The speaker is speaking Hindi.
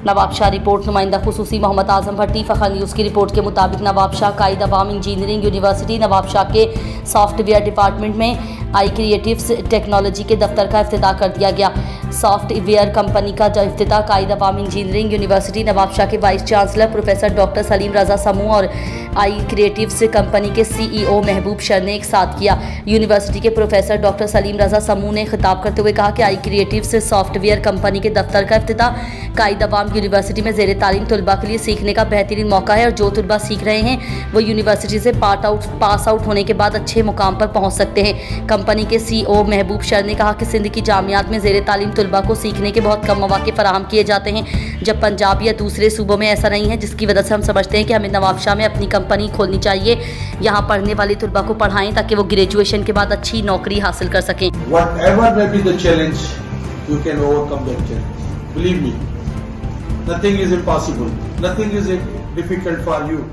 नवाबशाह रिपोर्ट नुमाइंदा खुसूसी मोहम्मद आजम भट्टी फ़खर न्यूज़ की रिपोर्ट के मुताबिक नवाबशाह कायद अवाम इंजीनियरिंग यूनिवर्सिटी नवाबशाह के सॉफ्टवेयर डिपार्टमेंट में आई क्रिएटिव्स टेक्नोलॉजी के दफ्तर का इफ्तिताह कर दिया गया। सॉफ्टवेयर कंपनी का इफ्तिताह कायद अवाम इंजीनियरिंग यूनिवर्सिटी नवाबशाह के vice chancellor professor doctor Saleem Raza समूह और आई क्रिएटिव्स कंपनी के CEO महबूब शर ने एक साथ किया। यूनिवर्सिटी के प्रोफेसर डॉक्टर सलीम रजा समूह ने खिताब करते हुए कहा कि आई क्रिएटिव्स सॉफ्टवेयर कंपनी के दफ्तर का इफ्तिताह कायद अवाम यूनिवर्सिटी में ज़ेर तालीम तलबा के लिए सीखने का बेहतरीन मौका है और जो तलबा सीख रहे हैं वो यूनिवर्सिटी से पास आउट होने के बाद अच्छे मुकाम पर पहुँच सकते हैं। कंपनी के CEO महबूब शर ने कहा कि सिंध की जामियात में ज़ेर तालीम तलबा को सीखने के बहुत कम मौके फराहम किए जाते हैं, जब पंजाब या दूसरे सूबों में ऐसा नहीं है, जिसकी वजह से हम समझते हैं कि हमें नवाबशाह में अपनी कंपनी खोलनी चाहिए। यहाँ पढ़ने वाले तलबा को पढ़ाएं ताकि वो ग्रेजुएशन के बाद अच्छी नौकरी हासिल कर सकें। Whatever may be the challenge, you can overcome that challenge. Believe me, nothing is impossible. Nothing is difficult for you.